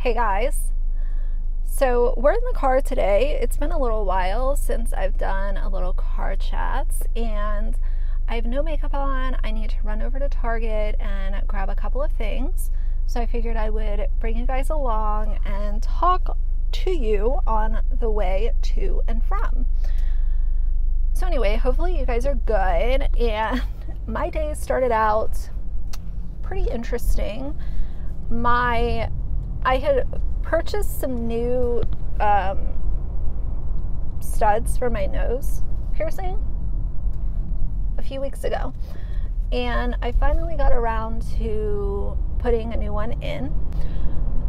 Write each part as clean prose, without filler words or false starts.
Hey guys, so we're in the car today. It's been a little while since I've done a little car chats and I have no makeup on. I need to run over to Target and grab a couple of things. So I figured I would bring you guys along and talk to you on the way to and from. So anyway, hopefully you guys are good, and my day started out pretty interesting. I had purchased some new studs for my nose piercing a few weeks ago, and I finally got around to putting a new one in.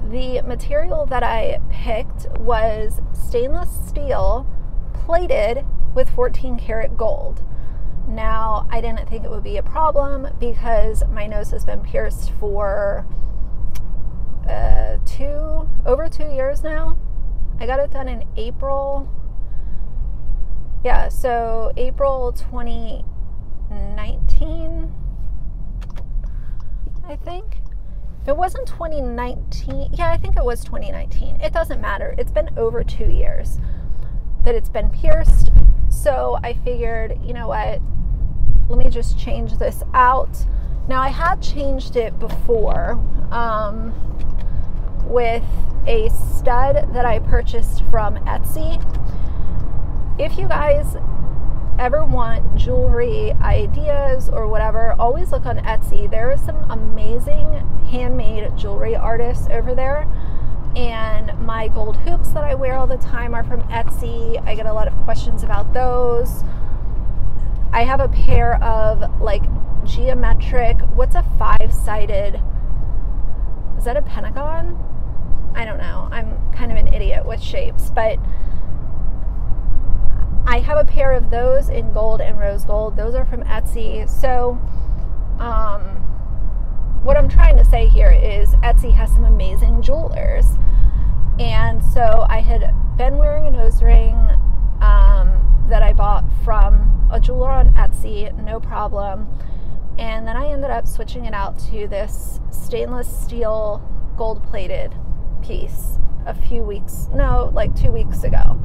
The material that I picked was stainless steel plated with 14 karat gold. Now, I didn't think it would be a problem because my nose has been pierced for over 2 years now. I got it done in April. Yeah, so April 2019, I think. It wasn't 2019. Yeah, I think it was 2019. It doesn't matter. It's been over 2 years that it's been pierced. So I figured, you know what? Let me just change this out. Now, I had changed it before with a stud that I purchased from Etsy. If you guys ever want jewelry ideas or whatever, always look on Etsy. There are some amazing handmade jewelry artists over there, and my gold hoops that I wear all the time are from Etsy. I get a lot of questions about those. I have a pair of like geometric, what's a 5-sided, is that a pentagon? I don't know. I'm kind of an idiot with shapes, but I have a pair of those in gold and rose gold. Those are from Etsy. So what I'm trying to say here is Etsy has some amazing jewelers. And so I had been wearing a nose ring that I bought from a jeweler on Etsy, no problem. And then I ended up switching it out to this stainless steel gold plated piece like 2 weeks ago.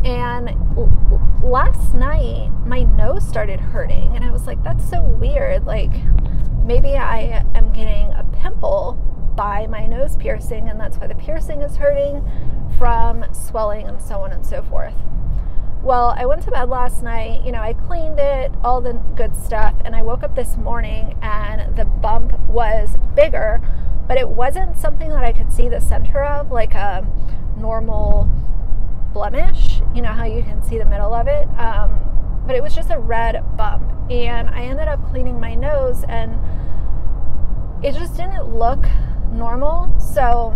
And last night my nose started hurting, and I was like, that's so weird. Like, maybe I am getting a pimple by my nose piercing, and that's why the piercing is hurting from swelling and so on and so forth. Well, I went to bed last night, I cleaned it, all the good stuff, and I woke up this morning and the bump was bigger, but it wasn't something that I could see the center of, like a normal blemish, how you can see the middle of it, but it was just a red bump, and I ended up cleaning my nose, and it just didn't look normal. So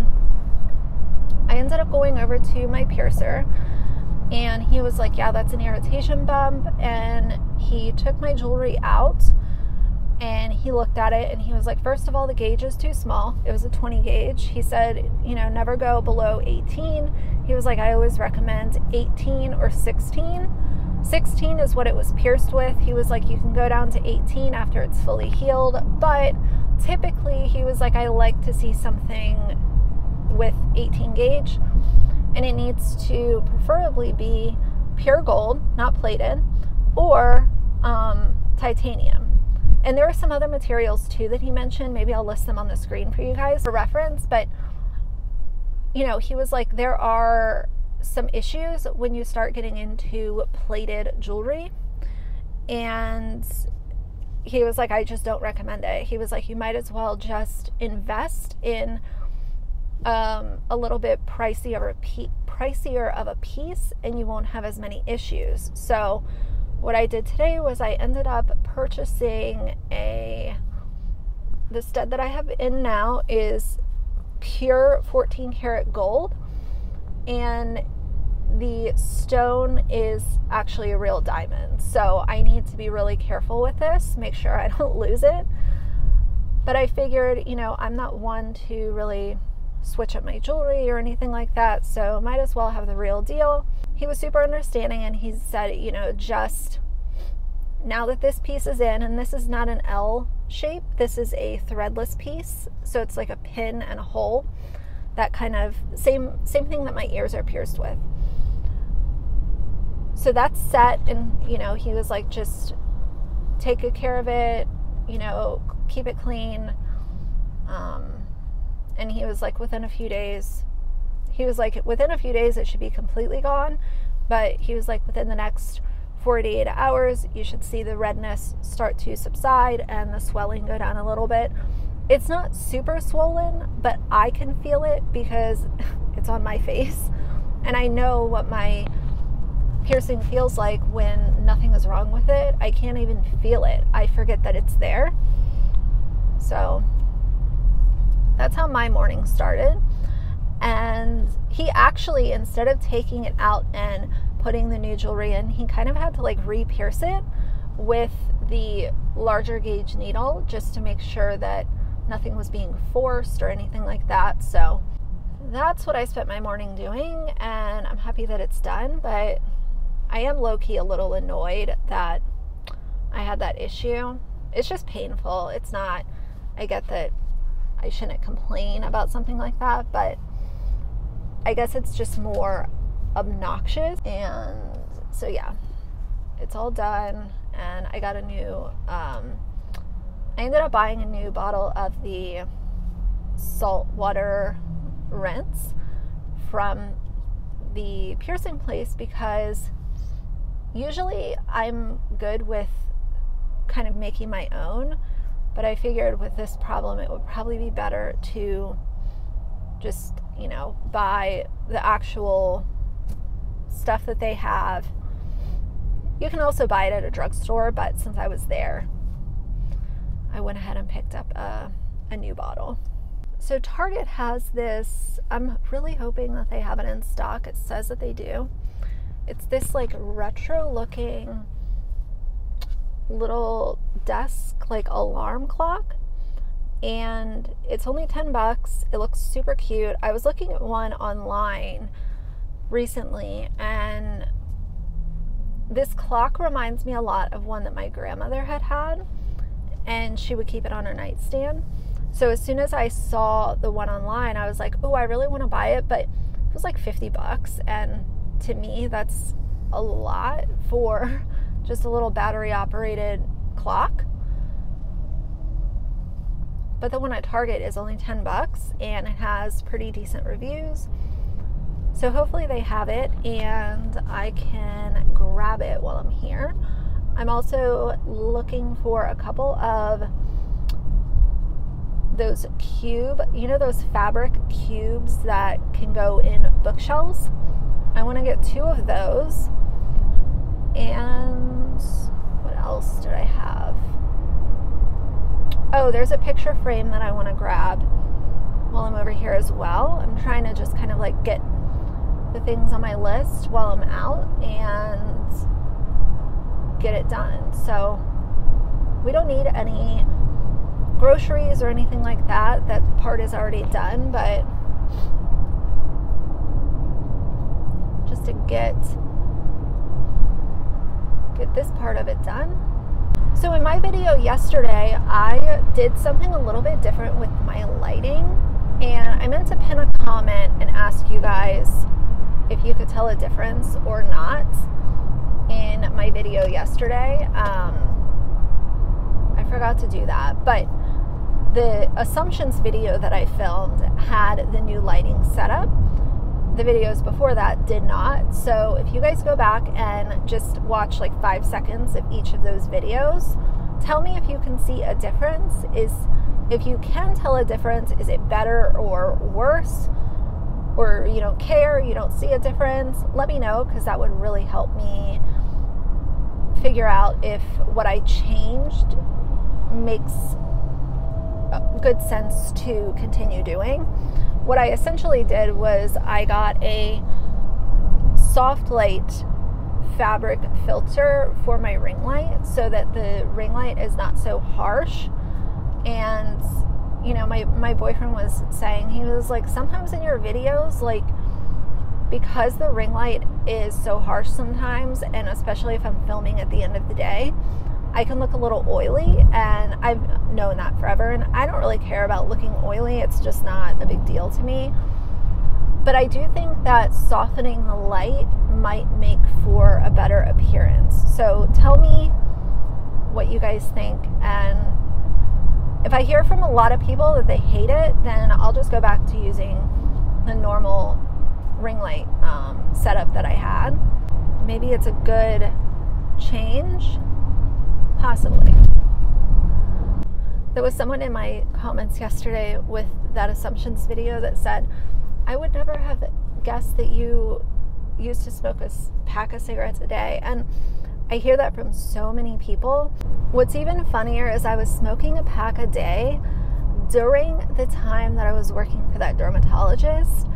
I ended up going over to my piercer, and he was like, yeah, that's an irritation bump. And he took my jewelry out and he looked at it, and he was like, first of all, the gauge is too small. It was a 20 gauge. He said, never go below 18. He was like, I always recommend 18 or 16. 16 is what it was pierced with. He was like, you can go down to 18 after it's fully healed, but typically, he was like, I like to see something with 18 gauge, and it needs to preferably be pure gold, not plated, or titanium. And there are some other materials too that he mentioned. Maybe I'll list them on the screen for you guys for reference, but he was like, there are some issues when you start getting into plated jewelry, and he was like, I just don't recommend it. He was like, you might as well just invest in a little bit pricier of a piece, and you won't have as many issues. So what I did today was I ended up purchasing the stud that I have in now is pure 14 karat gold, and the stone is actually a real diamond. So I need to be really careful with this, make sure I don't lose it. But I figured, I'm not one to really switch up my jewelry or anything like that, so might as well have the real deal. He was super understanding, and he said, just now that this piece is in, and this is not an L shape, this is a threadless piece, so it's like a pin and a hole that kind of same thing that my ears are pierced with. So that's set, and you know, he was like, just take good care of it, you know, keep it clean. And he was like, within a few days it should be completely gone, but he was like, within the next 48 hours you should see the redness start to subside and the swelling go down a little bit. It's not super swollen, but I can feel it because it's on my face, and I know what my piercing feels like when nothing is wrong with it. I can't even feel it. I forget that it's there. So that's how my morning started. And he actually, instead of taking it out and putting the new jewelry in, he kind of had to like re-pierce it with the larger gauge needle just to make sure that nothing was being forced or anything like that. So that's what I spent my morning doing, and I'm happy that it's done, but I am low-key a little annoyed that I had that issue. It's just painful. It's not, I get that I shouldn't complain about something like that, but I guess it's just more obnoxious. And so yeah, it's all done, and I got a new, I ended up buying a new bottle of the saltwater rinse from the piercing place, because usually I'm good with kind of making my own, but I figured with this problem it would probably be better to just, you know, buy the actual stuff that they have. You can also buy it at a drugstore, but since I was there, I went ahead and picked up a new bottle. So Target has this, I'm really hoping that they have it in stock. It says that they do. It's this like retro looking little desk, like alarm clock, and it's only $10. It looks super cute. I was looking at one online recently, and this clock reminds me a lot of one that my grandmother had, and she would keep it on her nightstand. So as soon as I saw the one online, I was like, oh, I really want to buy it, but it was like $50, and to me that's a lot for just a little battery operated clock. But the one at Target is only $10, and it has pretty decent reviews. So hopefully they have it and I can grab it while I'm here. I'm also looking for a couple of those those fabric cubes that can go in bookshelves. I want to get 2 of those. And what else did I have? Oh, there's a picture frame that I want to grab while I'm over here as well. I'm trying to just kind of like get the things on my list while I'm out and get it done. So we don't need any groceries or anything like that. That part is already done, but just to get this part of it done. So in my video yesterday, I did something a little bit different with my lighting, and I meant to pin a comment and ask you guys if you could tell a difference or not in my video yesterday. I forgot to do that, but the assumptions video that I filmed had the new lighting setup. The videos before that did not. So if you guys go back and just watch like 5 seconds of each of those videos, tell me if you can see a difference. If you can tell a difference, is it better or worse? Or you don't care, you don't see a difference? Let me know, because that would really help me figure out if what I changed makes good sense to continue doing. What I essentially did was I got a soft light fabric filter for my ring light so that the ring light is not so harsh. And you know, my boyfriend was saying, he was like, sometimes in your videos, like, because the ring light is so harsh sometimes, and especially if I'm filming at the end of the day, I can look a little oily, and I've known that forever, and I don't really care about looking oily. It's just not a big deal to me. But I do think that softening the light might make for a better appearance. So tell me what you guys think, and if I hear from a lot of people that they hate it, then I'll just go back to using the normal ring light setup that I had. Maybe it's a good change, possibly. There was someone in my comments yesterday with that assumptions video that said, I would never have guessed that you used to smoke a pack of cigarettes a day. And I hear that from so many people. What's even funnier is I was smoking a pack a day during the time that I was working for that dermatologist,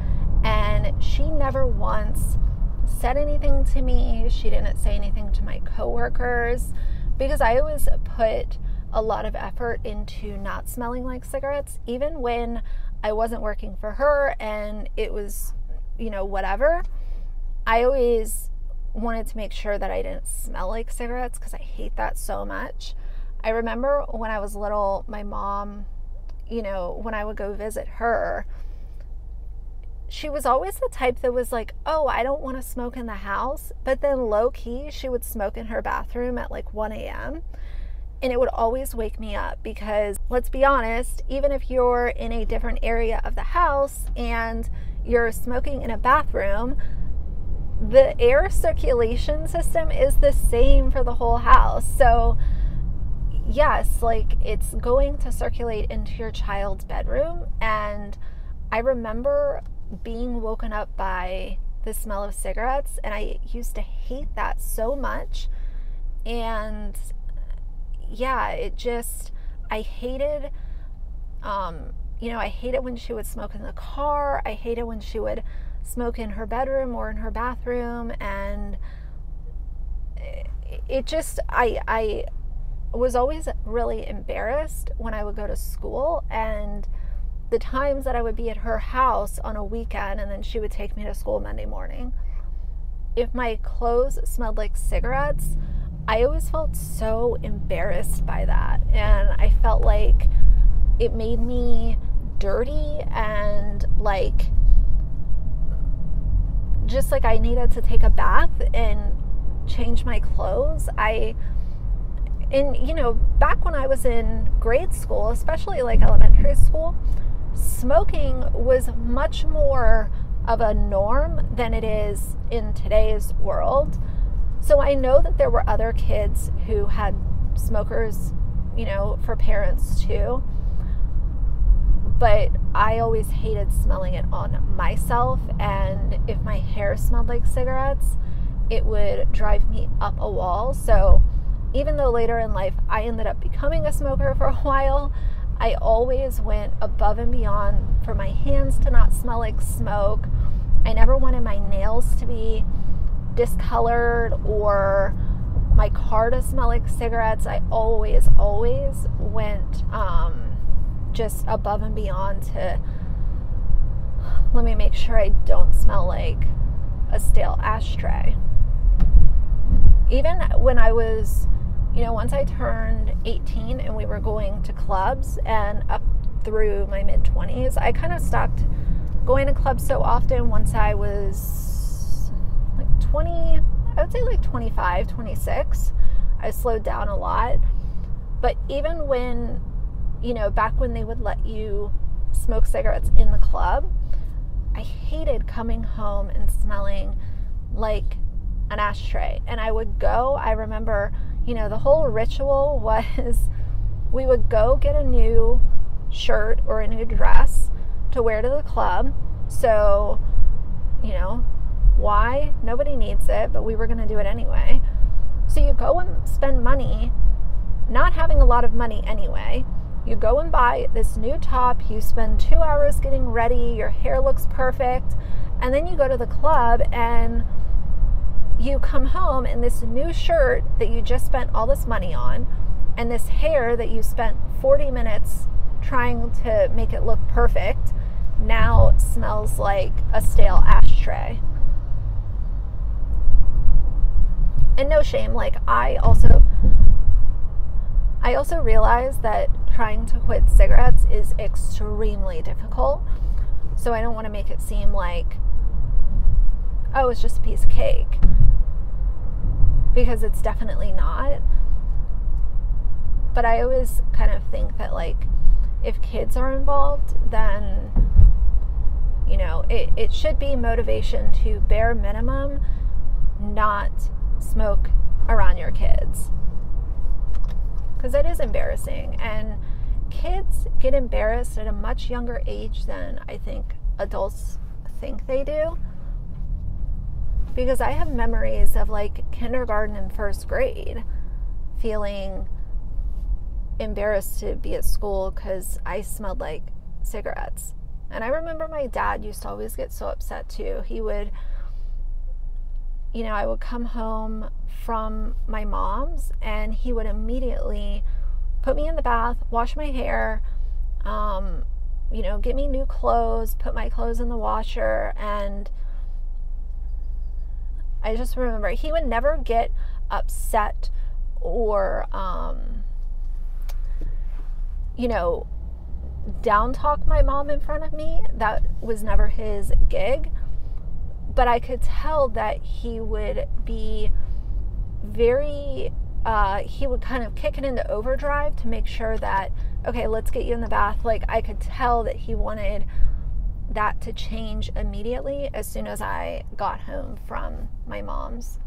and she never once said anything to me. She didn't say anything to my coworkers, because I always put a lot of effort into not smelling like cigarettes, even when I wasn't working for her and it was, whatever. I always wanted to make sure that I didn't smell like cigarettes, because I hate that so much. I remember when I was little, my mom, when I would go visit her, she was always the type that was like, oh, I don't want to smoke in the house. But then low key, she would smoke in her bathroom at like 1 a.m. And it would always wake me up, because let's be honest, even if you're in a different area of the house and you're smoking in a bathroom, the air circulation system is the same for the whole house. So yes, like, it's going to circulate into your child's bedroom. And I remember being woken up by the smell of cigarettes, and I used to hate that so much. And yeah, I hated, I hated when she would smoke in the car. I hated when she would smoke in her bedroom or in her bathroom. And I was always really embarrassed when I would go to school, and the times that I would be at her house on a weekend and then she would take me to school Monday morning. If my clothes smelled like cigarettes, I always felt so embarrassed by that. And I felt like it made me dirty, and just like I needed to take a bath and change my clothes. Back when I was in grade school, especially like elementary school, smoking was much more of a norm than it is in today's world. So I know that there were other kids who had smokers, for parents too. But I always hated smelling it on myself. And if my hair smelled like cigarettes, it would drive me up a wall. So even though later in life I ended up becoming a smoker for a while, I always went above and beyond for my hands to not smell like smoke. I never wanted my nails to be discolored or my car to smell like cigarettes. I always went just above and beyond to let me make sure I don't smell like a stale ashtray. Even when I was, once I turned 18 and we were going to clubs, and up through my mid-20s, I kind of stopped going to clubs so often. Once I was like 20, I would say like 25, 26, I slowed down a lot. But even when, back when they would let you smoke cigarettes in the club, I hated coming home and smelling like an ashtray. And I remember, the whole ritual was we would go get a new shirt or a new dress to wear to the club. So, why? Nobody needs it, but we were going to do it anyway. So you go and spend money, not having a lot of money anyway. You go and buy this new top, you spend 2 hours getting ready, your hair looks perfect, and then you go to the club and you come home and this new shirt that you just spent all this money on, and this hair that you spent 40 minutes trying to make it look perfect, now smells like a stale ashtray. And no shame, I also realize that trying to quit cigarettes is extremely difficult. So I don't want to make it seem like oh, it's just a piece of cake, because it's definitely not. But I always kind of think that, like, if kids are involved, then, you know, it should be motivation to bare minimum not smoke around your kids, because it is embarrassing, and kids get embarrassed at a much younger age than I think adults think they do. Because I have memories of, like, kindergarten and first grade feeling embarrassed to be at school because I smelled like cigarettes. And I remember my dad used to always get so upset too. He would, you know, I would come home from my mom's and he would immediately put me in the bath, wash my hair, you know, get me new clothes, put my clothes in the washer. And I just remember he would never get upset or, you know, down talk my mom in front of me. That was never his gig. But I could tell that he would be very, he would kind of kick it into overdrive to make sure that, okay, let's get you in the bath. Like, I could tell that he wanted that to change immediately as soon as I got home from my mom's.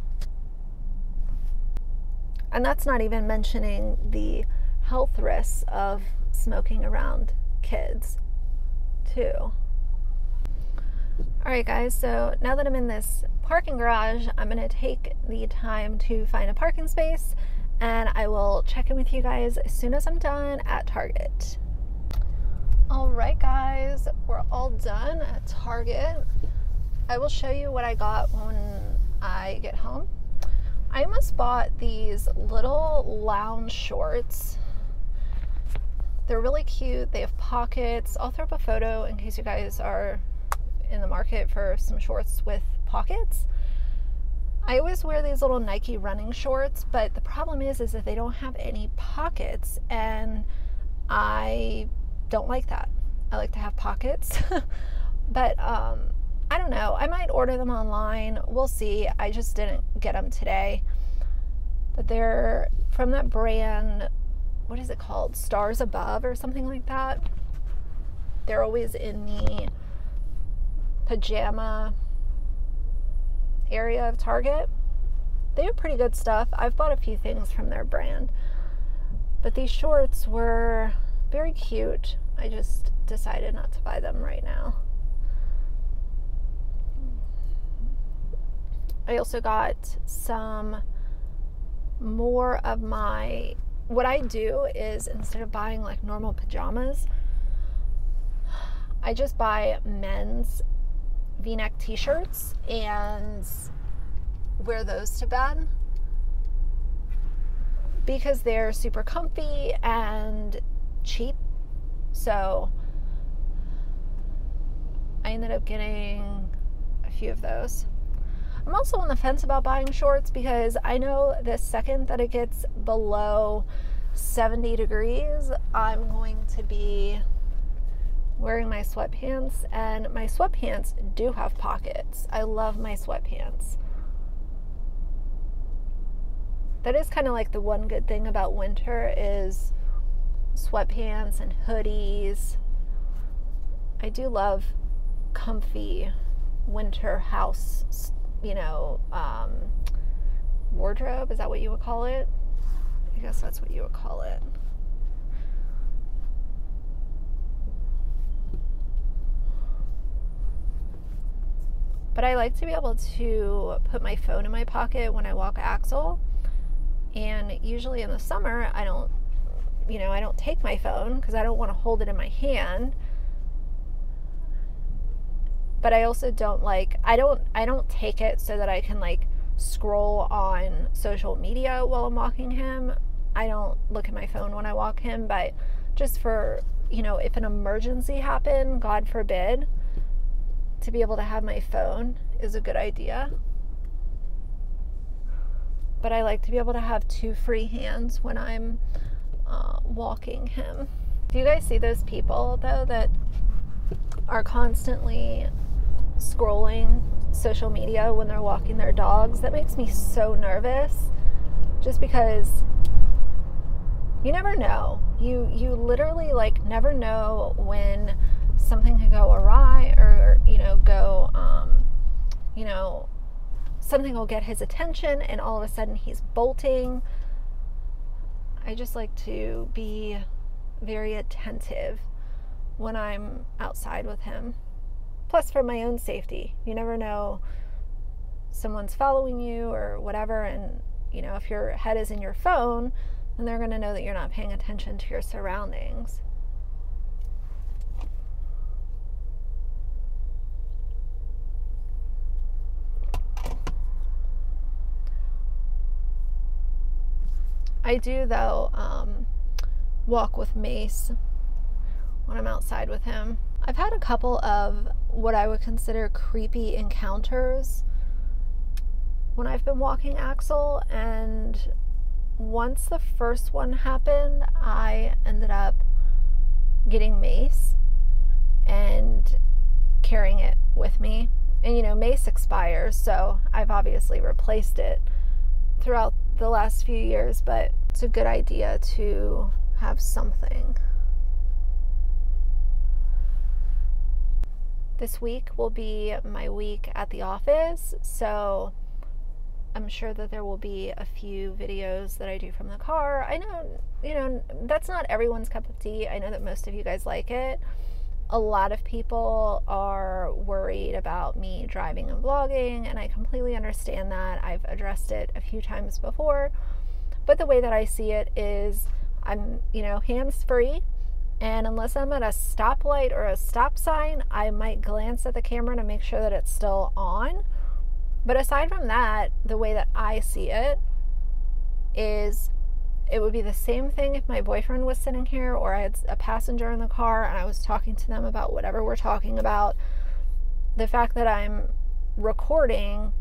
And that's not even mentioning the health risks of smoking around kids too. Alright guys, so now that I'm in this parking garage, I'm going to take the time to find a parking space, and I will check in with you guys as soon as I'm done at Target. Alright guys, we're all done at Target. I will show you what I got when I get home. I almost bought these little lounge shorts. They're really cute. They have pockets. I'll throw up a photo in case you guys are in the market for some shorts with pockets. I always wear these little Nike running shorts, but the problem is that they don't have any pockets, and I don't like that. I like to have pockets. But I don't know. I might order them online. We'll see. I just didn't get them today. But they're from that brand, what is it called? Stars Above or something like that. They're always in the pajama area of Target. They have pretty good stuff. I've bought a few things from their brand. But these shorts were very cute. I just decided not to buy them right now. I also got some more of my, what I do is instead of buying like normal pajamas, I just buy men's V-neck t-shirts and wear those to bed because they're super comfy and cheap. So I ended up getting a few of those. I'm also on the fence about buying shorts because I know the second that it gets below 70 degrees, I'm going to be wearing my sweatpants, and my sweatpants do have pockets. I love my sweatpants. That is kind of like the one good thing about winter is sweatpants and hoodies. I do love comfy winter house, you know, wardrobe. Is that what you would call it? I guess that's what you would call it. But I like to be able to put my phone in my pocket when I walk Axel. And usually in the summer, I don't take my phone because I don't want to hold it in my hand. But I also don't like, I don't take it so that I can like scroll on social media while I'm walking him. I don't look at my phone when I walk him, but just for, you know, if an emergency happened, God forbid, to be able to have my phone is a good idea. But I like to be able to have two free hands when I'm walking him. Do you guys see those people though that are constantly scrolling social media when they're walking their dogs. That makes me so nervous, just because you never know. You literally like never know when something can go awry, or something will get his attention and all of a sudden he's bolting. I just like to be very attentive when I'm outside with him. Plus, for my own safety, you never know, someone's following you or whatever, and if your head is in your phone, then they're going to know that you're not paying attention to your surroundings. I do, though, walk with Mace when I'm outside with him. I've had a couple of what I would consider creepy encounters when I've been walking Axel, and once the first one happened, I ended up getting Mace and carrying it with me. And Mace expires, so I've obviously replaced it throughout the last few years, but it's a good idea to have something. This week will be my week at the office, so I'm sure that there will be a few videos that I do from the car. I know, that's not everyone's cup of tea. I know that most of you guys like it. A lot of people are worried about me driving and vlogging, and I completely understand that. I've addressed it a few times before, but the way that I see it is I'm, hands-free, and unless I'm at a stoplight or a stop sign, I might glance at the camera to make sure that it's still on. But aside from that, the way that I see it is, it would be the same thing if my boyfriend was sitting here or I had a passenger in the car and I was talking to them about whatever we're talking about. The fact that I'm recording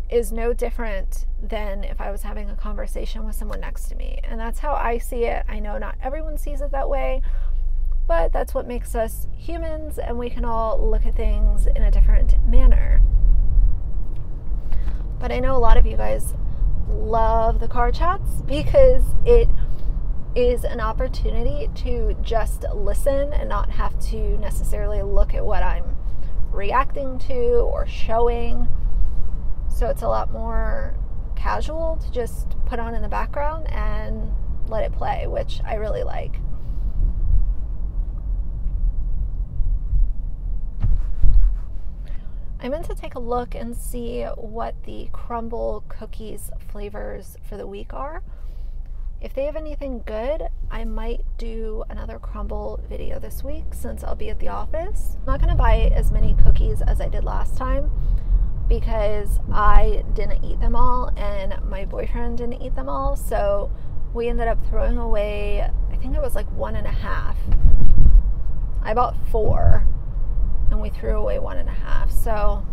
is no different than if I was having a conversation with someone next to me. And that's how I see it. I know not everyone sees it that way, but that's what makes us humans, and we can all look at things in a different manner. But I know a lot of you guys love the car chats because it is an opportunity to just listen and not have to necessarily look at what I'm reacting to or showing. So it's a lot more casual to just put on in the background and let it play, which I really like. I meant to take a look and see what the crumble cookies flavors for the week are. If they have anything good, I might do another crumble video this week since I'll be at the office. I'm not going to buy as many cookies as I did last time because I didn't eat them all and my boyfriend didn't eat them all, so we ended up throwing away, I think it was like 1.5. I bought 4 and we threw away 1.5. So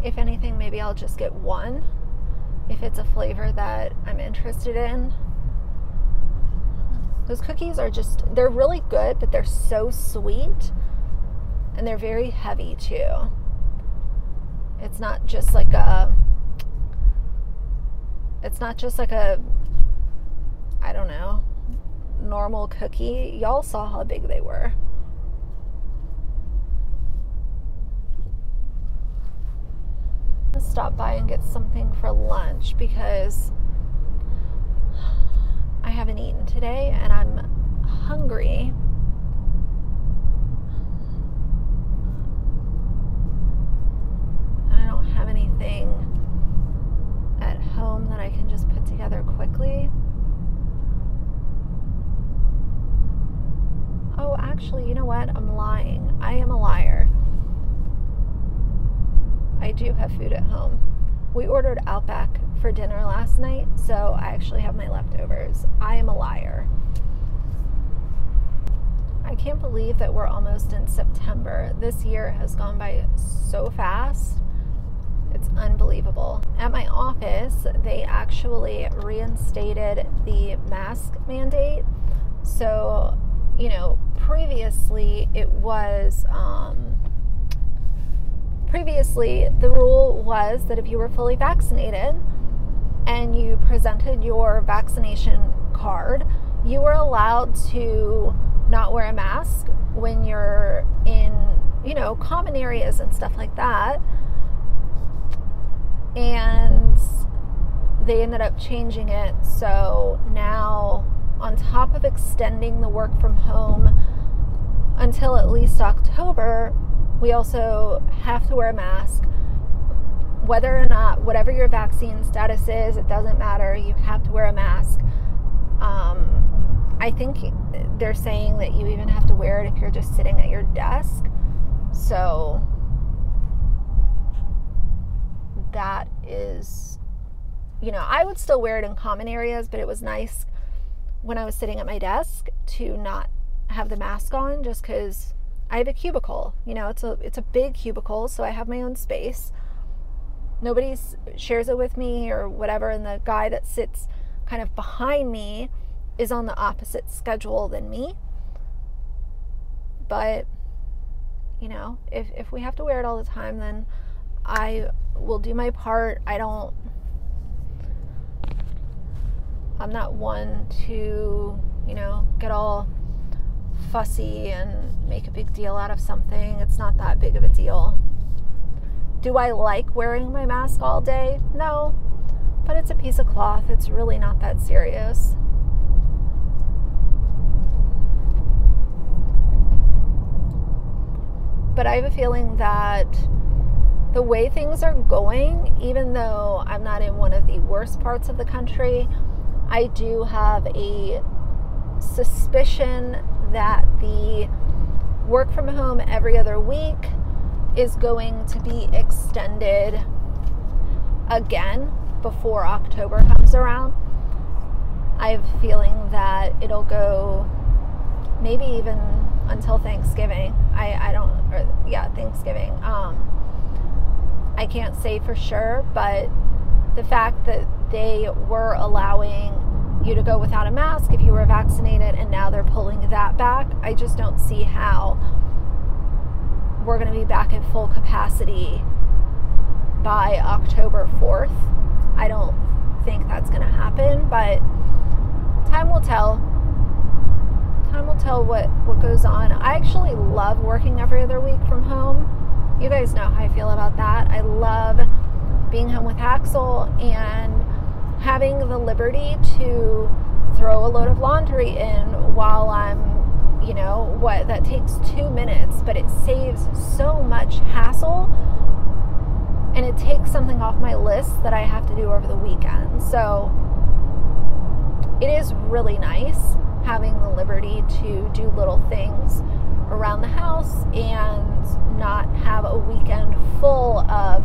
if anything, maybe I'll just get 1 if it's a flavor that I'm interested in. Those cookies are they're really good, but they're so sweet and they're very heavy too. It's not just like a I don't know, normal cookie. Y'all saw how big they were. Stop by and get something for lunch because I haven't eaten today and I'm hungry. I don't have anything at home that I can just put together quickly. Oh, actually, you know what? I'm lying. I am a liar. I do have food at home. We ordered Outback for dinner last night, so I actually have my leftovers. I am a liar. I can't believe that we're almost in September. This year has gone by so fast. It's unbelievable. At my office, they actually reinstated the mask mandate. So, previously it was previously, the rule was that if you were fully vaccinated and you presented your vaccination card, you were allowed to not wear a mask when you're in, you know, common areas and stuff like that. And they ended up changing it. So now, on top of extending the work from home until at least October, we also have to wear a mask. Whether or not, whatever your vaccine status is, it doesn't matter. You have to wear a mask. I think they're saying that you even have to wear it if you're just sitting at your desk. So that is, you know, I would still wear it in common areas, but it was nice when I was sitting at my desk to not have the mask on, just because I have a cubicle. You know, it's a big cubicle, so I have my own space. Nobody shares it with me or whatever, and the guy that sits kind of behind me is on the opposite schedule than me. But, you know, if we have to wear it all the time, then I will do my part. I'm not one to, you know, get all fussy and make a big deal out of something. It's not that big of a deal. Do I like wearing my mask all day? No, but it's a piece of cloth. It's really not that serious. But I have a feeling that the way things are going, even though I'm not in one of the worst parts of the country, I do have a suspicion that the work from home every other week is going to be extended again before October comes around. I have a feeling that it'll go 't even until Thanksgiving. Thanksgiving. I can't say for sure, but the fact that they were allowing you to go without a mask if you were vaccinated, and now they're pulling that back, I just don't see how we're going to be back at full capacity by October 4th. I don't think that's going to happen, but time will tell. Time will tell what goes on. I actually love working every other week from home. You guys know how I feel about that. I love being home with Axel and having the liberty to throw a load of laundry in while I'm, you know, that takes 2 minutes, but it saves so much hassle, and it takes something off my list that I have to do over the weekend. So it is really nice having the liberty to do little things around the house and not have a weekend full of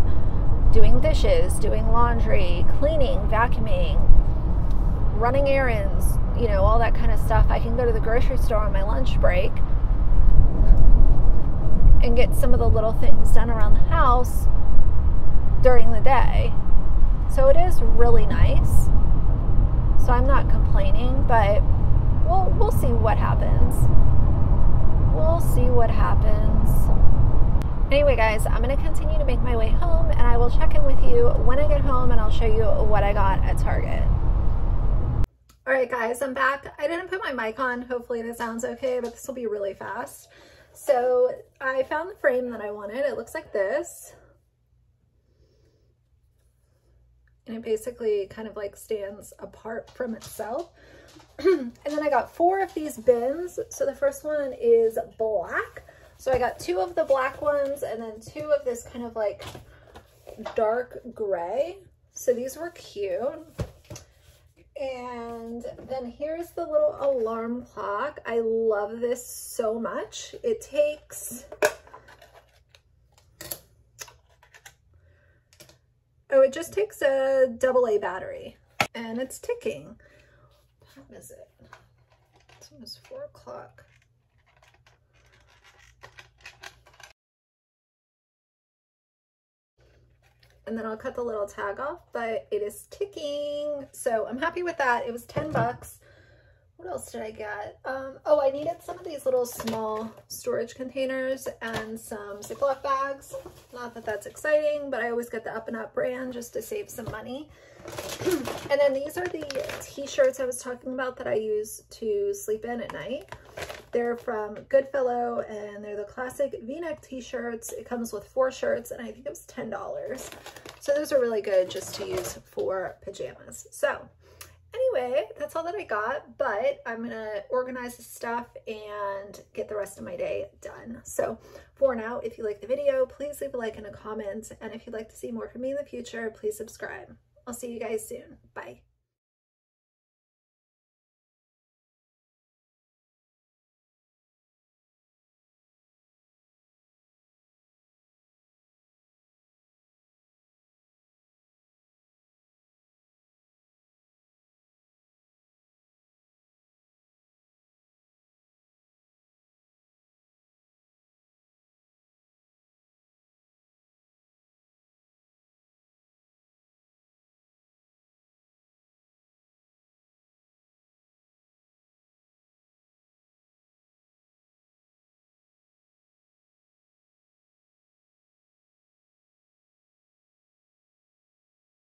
doing dishes, doing laundry, cleaning, vacuuming, running errands, you know, all that kind of stuff. I can go to the grocery store on my lunch break and get some of the little things done around the house during the day. So it is really nice. So I'm not complaining, but we'll see what happens. We'll see what happens. Anyway, guys, I'm going to continue to make my way home, and I will check in with you when I get home, and I'll show you what I got at Target. All right, guys, I'm back. I didn't put my mic on. Hopefully this sounds okay, but this will be really fast. So I found the frame that I wanted. It looks like this. And it basically kind of like stands apart from itself. And then I got 4 of these bins. So the first one is black. So I got 2 of the black ones and then 2 of this kind of like dark gray. So these were cute. And then here's the little alarm clock. I love this so much. It takes, it just takes a AA battery, and it's ticking. What time is it? It's almost 4 o'clock. And then I'll cut the little tag off, but it is ticking. So I'm happy with that. It was $10, What else did I get? Oh, I needed some of these little small storage containers and some Ziploc bags. Not that that's exciting, but I always get the Up and Up brand just to save some money. And then these are the t-shirts I was talking about that I use to sleep in at night. They're from Goodfellow, and they're the classic V-neck t-shirts. It comes with 4 shirts, and I think it was $10. So those are really good just to use for pajamas. So anyway, that's all that I got, but I'm gonna organize the stuff and get the rest of my day done. So for now, if you like the video, please leave a like and a comment. And if you'd like to see more from me in the future, please subscribe. I'll see you guys soon. Bye.